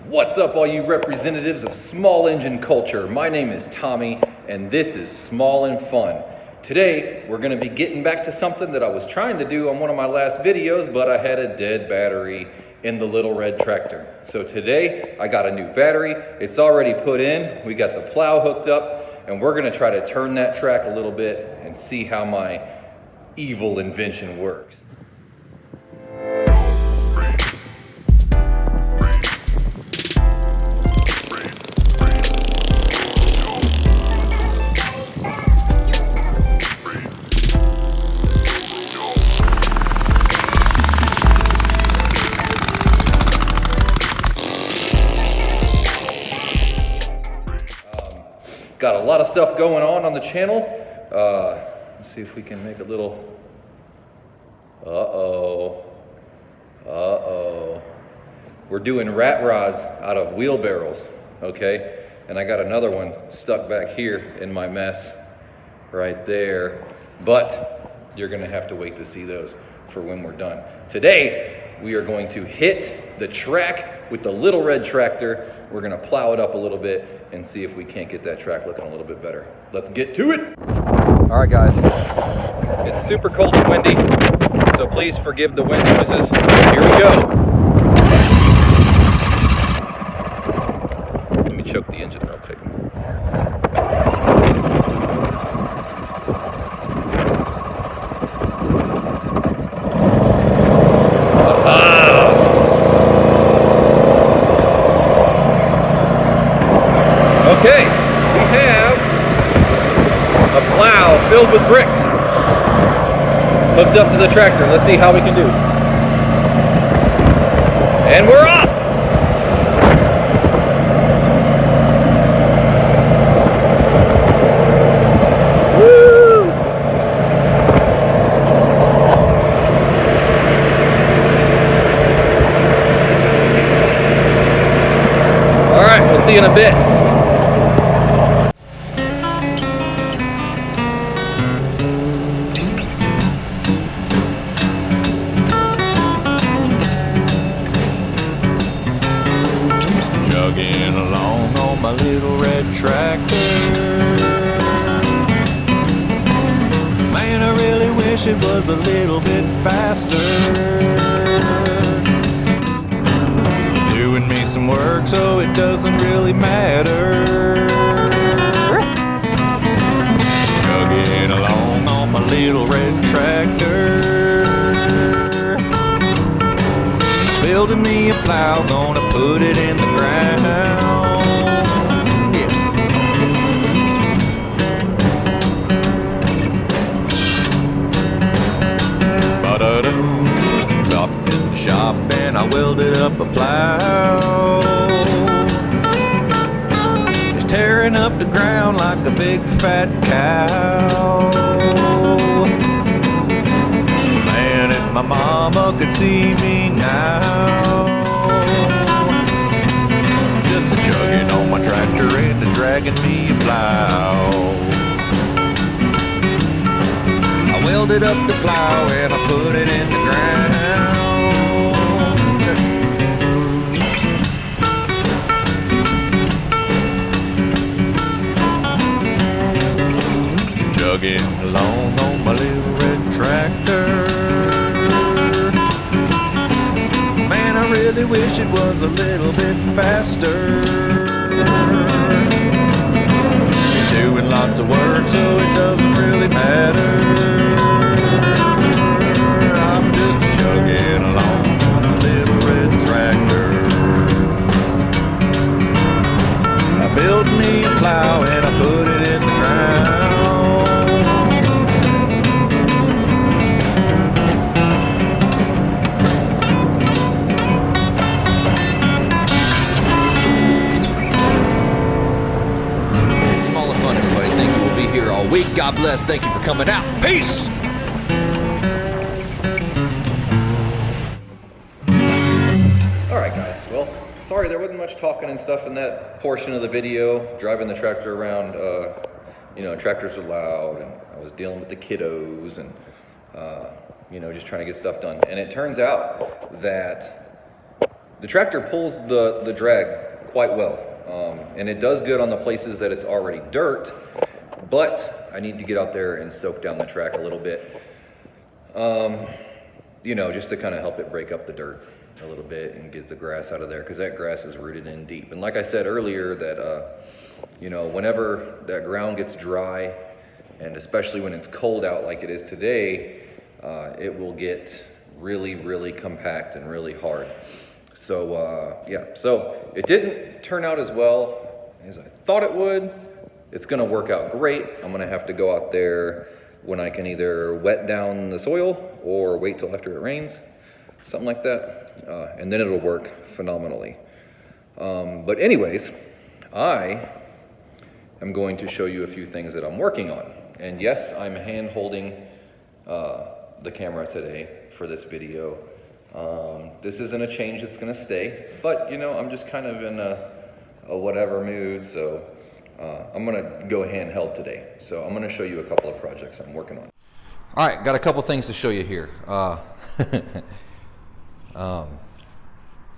What's up, all you representatives of small engine culture? My name is Tommy, and this is Small and Fun. Today, we're going to be getting back to something that I was trying to do on one of my last videos, but I had a dead battery in the little red tractor. So today, I got a new battery. It's already put in. We got the plow hooked up, and we're going to try to turn that track a little bit and see how my evil invention works. Got a lot of stuff going on the channel. Let's see if we can make a little, We're doing rat rods out of wheelbarrows, okay? And I got another one stuck back here in my mess right there. But you're gonna have to wait to see those for when we're done. Today, we are going to hit the track with the little red tractor. We're gonna plow it up a little bit and see if we can't get that track looking a little bit better. Let's get to it. All right, guys, it's super cold and windy, so please forgive the wind noises. Here we go. Let me choke the engine real quick. Okay, we have a plow filled with bricks hooked up to the tractor. Let's see how we can do. And we're off! Woo! All right, we'll see you in a bit. Chugging along on my little red tractor. Man, I really wish it was a little bit faster. Doing me some work so it doesn't really matter. Chugging along on my little red tractor. Building me a plow, gonna put it in the ground. Yeah. Ba-da-dum. Stopped in the shop and I welded up a plow. Just tearing up the ground like a big fat cow. Man, if my mama could see me now. Just a chugging on my tractor and a dragging me a plow. I welded up the plow and I put it in the ground. Chugging along on my little red tractor. Man, I really wish it was a little bit faster. Doing lots of work so it doesn't really matter. I'm just chugging along on a little red tractor. I built me a plow and I put it in the ground. Here all week. God bless. Thank you for coming out. Peace. All right, guys. Well, sorry there wasn't much talking and stuff in that portion of the video. Driving the tractor around, tractors are loud, and I was dealing with the kiddos and just trying to get stuff done. And it turns out that the tractor pulls the drag quite well. And it does good on the places that it's already dirt, but I need to get out there and soak down the track a little bit. You know, just to kind of help it break up the dirt a little bit and get the grass out of there, because that grass is rooted in deep. And like I said earlier, that you know, whenever that ground gets dry, and especially when it's cold out like it is today, it will get really, really compact and really hard. So yeah, so it didn't turn out as well as I thought it would. It's gonna work out great. I'm gonna have to go out there when I can either wet down the soil or wait till after it rains, something like that, and then it'll work phenomenally. But anyways, I am going to show you a few things that I'm working on. And yes, I'm hand holding the camera today for this video. This isn't a change that's gonna stay, but you know, I'm just kind of in a whatever mood, so I'm gonna go handheld today. So I'm gonna show you a couple of projects I'm working on. All right, got a couple things to show you here.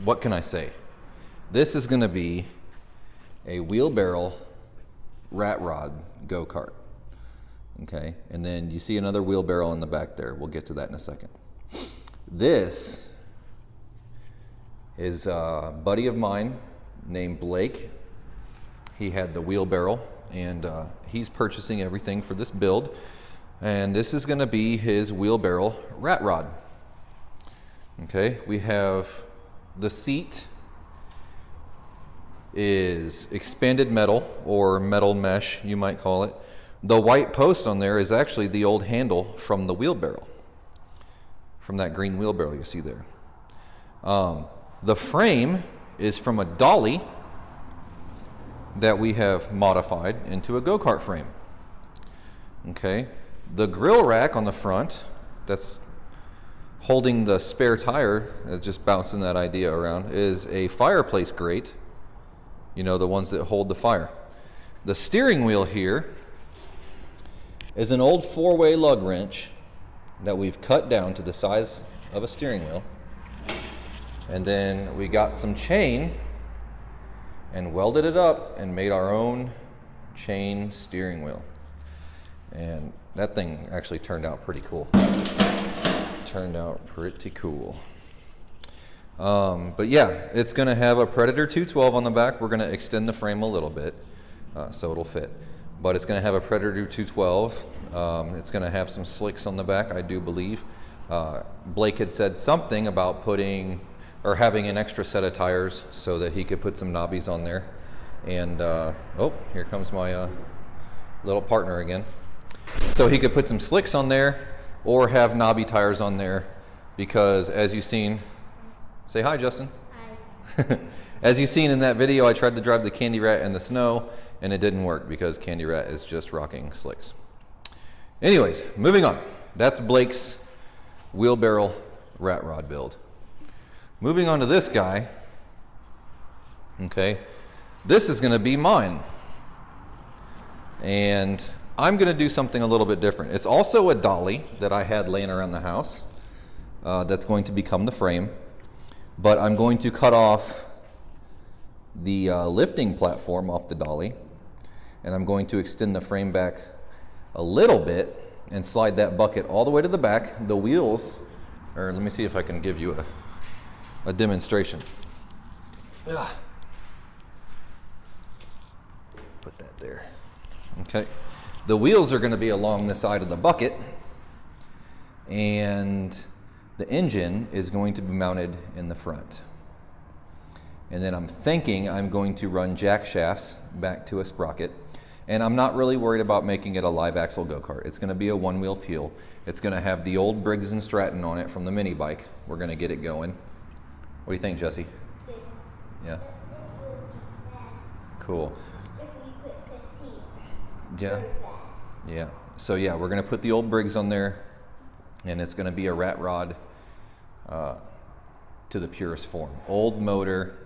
What can I say? This is gonna be a wheelbarrow rat rod go-kart. Okay, and then you see another wheelbarrow in the back there. We'll get to that in a second. This is a buddy of mine named Blake. He had the wheelbarrow, and he's purchasing everything for this build. And this is gonna be his wheelbarrow rat rod. Okay, we have the seat is expanded metal, or metal mesh, you might call it. The white post on there is actually the old handle from the wheelbarrow, from that green wheelbarrow you see there. The frame is from a dolly that we have modified into a go-kart frame. Okay, the grill rack on the front that's holding the spare tire, just bouncing that idea around, is a fireplace grate, you know, the ones that hold the fire. The steering wheel here is an old 4-way lug wrench that we've cut down to the size of a steering wheel. And then we got some chain and welded it up and made our own chain steering wheel. And that thing actually turned out pretty cool. But yeah, it's gonna have a Predator 212 on the back. We're gonna extend the frame a little bit so it'll fit. But it's going to have a Predator 212. It's going to have some slicks on the back, I do believe. Blake had said something about putting or having an extra set of tires so that he could put some knobbies on there. And oh, here comes my little partner again. So he could put some slicks on there or have knobby tires on there, because as you've seen, say hi, Justin. Hi. As you've seen in that video, I tried to drive the Candy Rat in the snow, and it didn't work because Candy Rat is just rocking slicks. Anyways, moving on. That's Blake's wheelbarrow rat rod build. Moving on to this guy. Okay, this is gonna be mine. And I'm gonna do something a little bit different. It's also a dolly that I had laying around the house that's going to become the frame, but I'm going to cut off the lifting platform off the dolly, and I'm going to extend the frame back a little bit and slide that bucket all the way to the back. The wheels, or let me see if I can give you a demonstration. Ugh. Put that there. Okay. The wheels are going to be along the side of the bucket, and the engine is going to be mounted in the front. And then I'm thinking I'm going to run jack shafts back to a sprocket. And I'm not really worried about making it a live axle go-kart. It's gonna be a one-wheel peel. It's gonna have the old Briggs & Stratton on it from the mini bike. We're gonna get it going. What do you think, Jesse? Yeah? Cool. If we put 15. Yeah. Yeah. So yeah, we're gonna put the old Briggs on there, and it's gonna be a rat rod to the purest form. Old motor,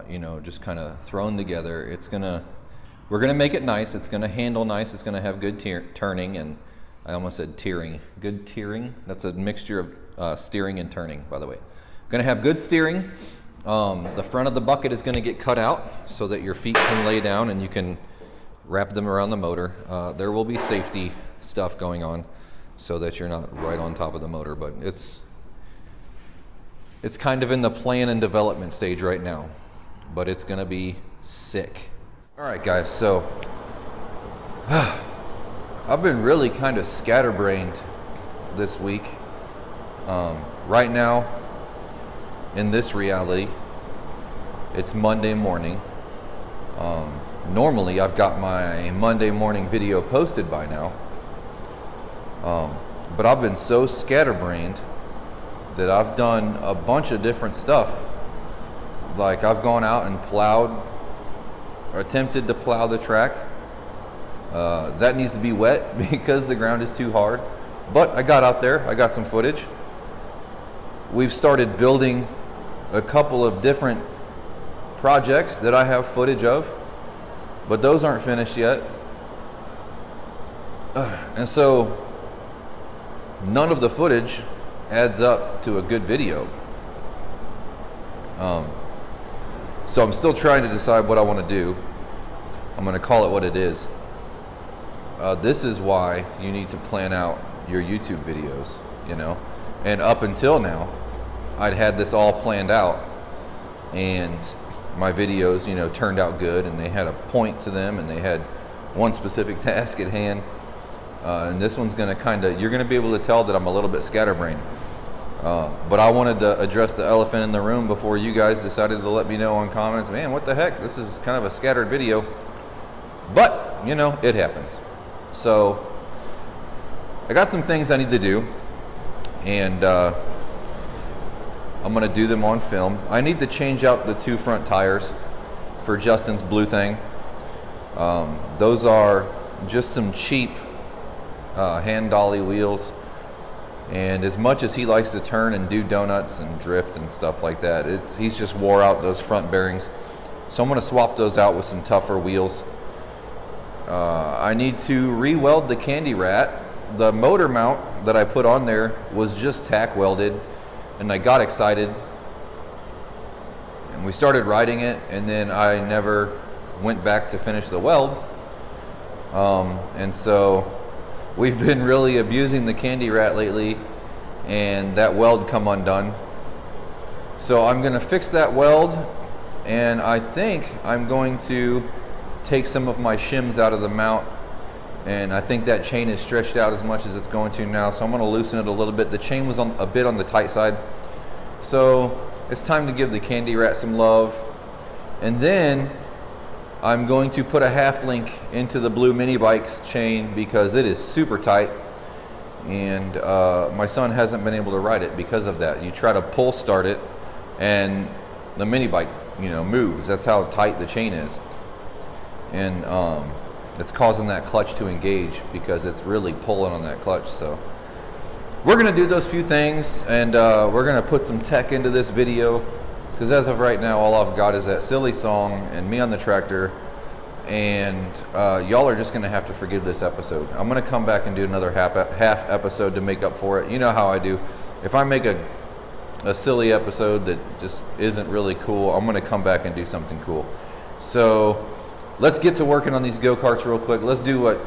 you know, just kind of thrown together. We're gonna make it nice. It's gonna handle nice. It's gonna have good turning, and I almost said tearing. Good tearing. That's a mixture of steering and turning, by the way. Gonna have good steering. The front of the bucket is gonna get cut out so that your feet can lay down and you can wrap them around the motor. There will be safety stuff going on so that you're not right on top of the motor, but it's kind of in the plan and development stage right now, but it's gonna be sick. All right, guys, so I've been really kind of scatterbrained this week. Right now, in this reality, it's Monday morning. Normally, I've got my Monday morning video posted by now, but I've been so scatterbrained that I've done a bunch of different stuff. Like I've gone out and plowed, or attempted to plow the track. That needs to be wet because the ground is too hard. But I got out there, I got some footage. We've started building a couple of different projects that I have footage of, but those aren't finished yet. And so none of the footage adds up to a good video. So I'm still trying to decide what I want to do. I'm going to call it what it is. This is why you need to plan out your YouTube videos, you know. And up until now, I'd had this all planned out, and my videos, you know, turned out good, and they had a point to them, and they had one specific task at hand. And this one's going to you're going to be able to tell that I'm a little bit scatterbrained. But I wanted to address the elephant in the room before you guys decided to let me know on comments, man, what the heck? This is kind of a scattered video. But, you know, it happens. So I got some things I need to do, and I'm going to do them on film. I need to change out the 2 front tires for Justin's blue thing. Those are just some cheap hand dolly wheels, and as much as he likes to turn and do donuts and drift and stuff like that, he's just wore out those front bearings. So I'm going to swap those out with some tougher wheels. I need to re-weld the candy rat. The motor mount that I put on there was just tack welded, and I got excited and we started riding it, and then I never went back to finish the weld. And so we've been really abusing the candy rat lately, and that weld come undone. So I'm going to fix that weld, and I think I'm going to take some of my shims out of the mount, and I think that chain is stretched out as much as it's going to now, so I'm going to loosen it a little bit. The chain was a bit on the tight side, so it's time to give the candy rat some love. And then I'm going to put a half link into the blue mini bike's chain because it is super tight, and my son hasn't been able to ride it because of that. You try to pull start it and the mini bike, you know, moves. That's how tight the chain is, and it's causing that clutch to engage because it's really pulling on that clutch. So we're gonna do those few things, and we're gonna put some tech into this video, because as of right now, all I've got is that silly song and me on the tractor, and y'all are just gonna have to forgive this episode. I'm gonna come back and do another half episode to make up for it. You know how I do. If I make a silly episode that just isn't really cool, I'm gonna come back and do something cool. So let's get to working on these go-karts real quick. Let's do what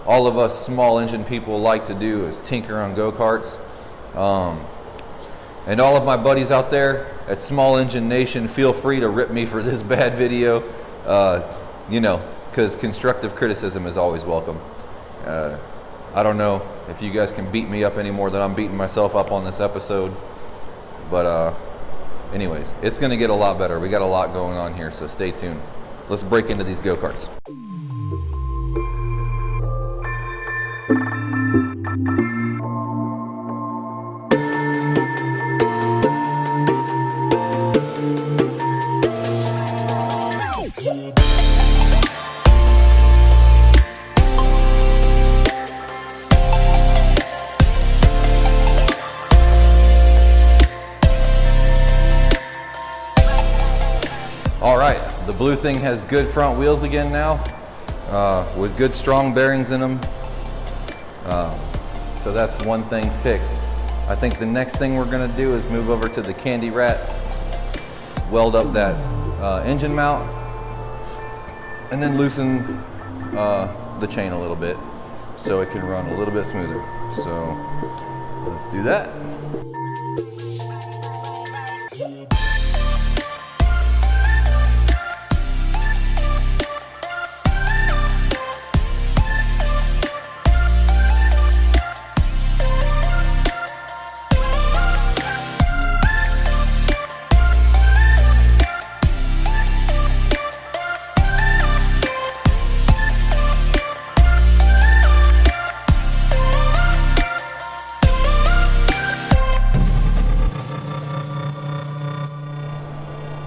all of us small engine people like to do, is tinker on go-karts. And all of my buddies out there at Small Engine Nation, feel free to rip me for this bad video, you know, because constructive criticism is always welcome. I don't know if you guys can beat me up any more than I'm beating myself up on this episode, but anyways, it's going to get a lot better. We got a lot going on here, so stay tuned. Let's break into these go-karts. All right, the blue thing has good front wheels again now, with good strong bearings in them. So that's one thing fixed. I think the next thing we're gonna do is move over to the Candy Rat, weld up that engine mount, and then loosen the chain a little bit so it can run a little bit smoother. So let's do that.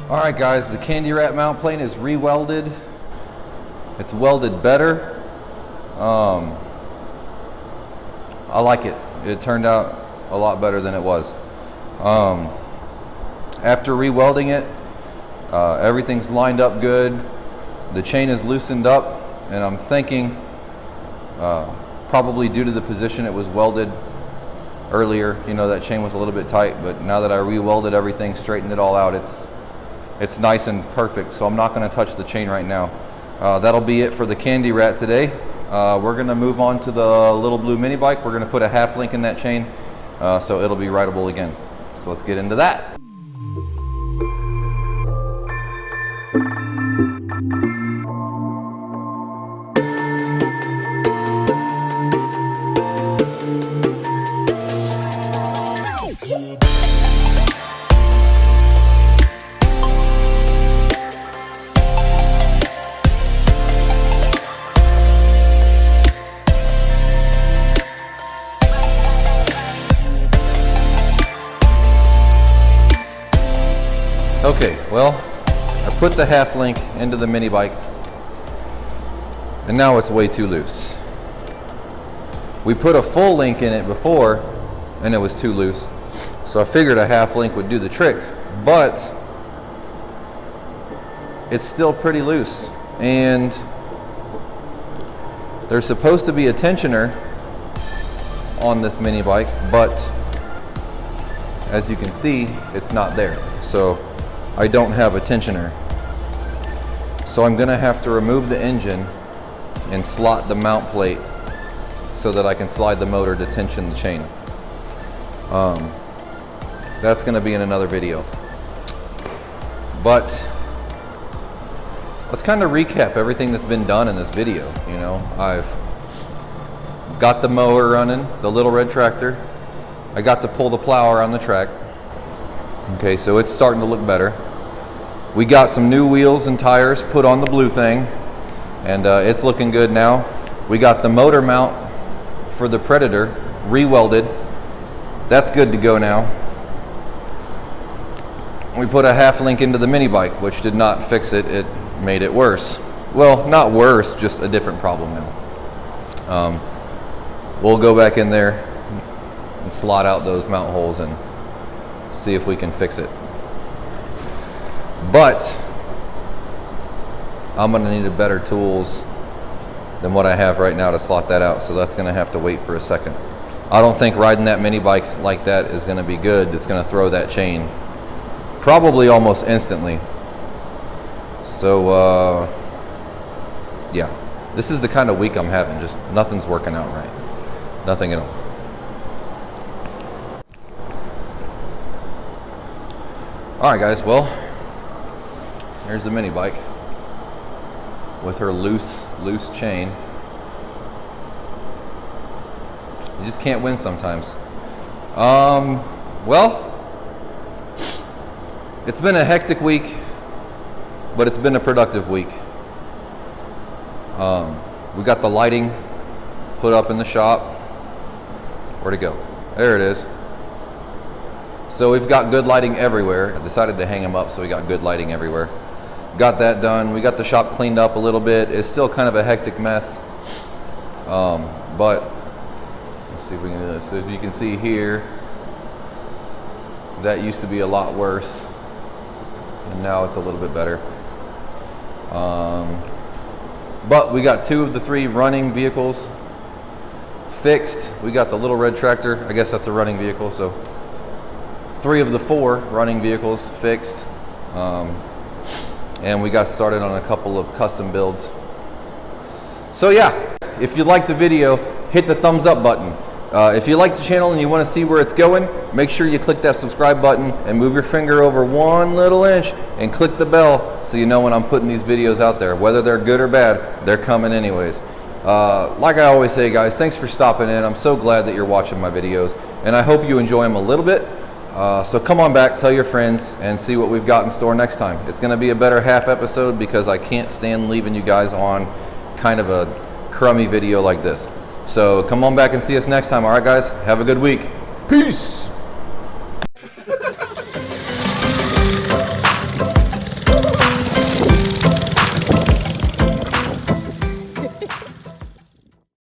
All right, guys, the Candy Rat mount plane is re-welded. It's welded better. I like it. It turned out a lot better than it was. After re-welding it, everything's lined up good. The chain is loosened up, and I'm thinking probably due to the position it was welded earlier, you know, that chain was a little bit tight, but now that I re-welded everything, straightened it all out, it's nice and perfect, so I'm not going to touch the chain right now. That'll be it for the Candy Rat today. We're going to move on to the little blue mini bike. We're going to put a half link in that chain so it'll be rideable again. So let's get into that. Okay, well, I put the half link into the mini bike, and now it's way too loose. We put a full link in it before, and it was too loose. So I figured a half link would do the trick, but it's still pretty loose. And there's supposed to be a tensioner on this mini bike, but as you can see, it's not there. So I don't have a tensioner. So I'm gonna have to remove the engine and slot the mount plate so that I can slide the motor to tension the chain. That's gonna be in another video. But let's kind of recap everything that's been done in this video. You know, I've got the mower running, the little red tractor. I got to pull the plow around the track. Okay, so it's starting to look better. We got some new wheels and tires put on the blue thing, and it's looking good now. We got the motor mount for the Predator re-welded. That's good to go now. We put a half link into the mini bike, which did not fix it. It made it worse. Well, not worse, just a different problem now. We'll go back in there and slot out those mount holes and see if we can fix it. But I'm gonna need better tools than what I have right now to slot that out, so that's gonna have to wait for a second. I don't think riding that mini bike like that is gonna be good. It's gonna throw that chain probably almost instantly. So yeah, this is the kind of week I'm having. Just nothing's working out right. Nothing at all. All right, guys, well, here's the mini bike with her loose chain. You just can't win sometimes. Well, it's been a hectic week, but it's been a productive week. We got the lighting put up in the shop. Where'd it go? There it is. So we've got good lighting everywhere. I decided to hang them up so we got good lighting everywhere. Got that done. We got the shop cleaned up a little bit. It's still kind of a hectic mess. But let's see if we can do this. So as you can see here, that used to be a lot worse. And now it's a little bit better. But we got 2 of the 3 running vehicles fixed. We got the little red tractor. I guess that's a running vehicle. So 3 of the 4 running vehicles fixed. And we got started on a couple of custom builds. So yeah, if you liked the video, hit the thumbs up button. If you like the channel and you want to see where it's going, make sure you click that subscribe button and move your finger over 1 little inch and click the bell so you know when I'm putting these videos out there. Whether they're good or bad, they're coming anyways. Like I always say, guys, thanks for stopping in. I'm so glad that you're watching my videos, and I hope you enjoy them a little bit. So come on back, tell your friends, and see what we've got in store next time. It's going to be a better half episode because I can't stand leaving you guys on kind of a crummy video like this. So come on back and see us next time. All right, guys, have a good week. Peace.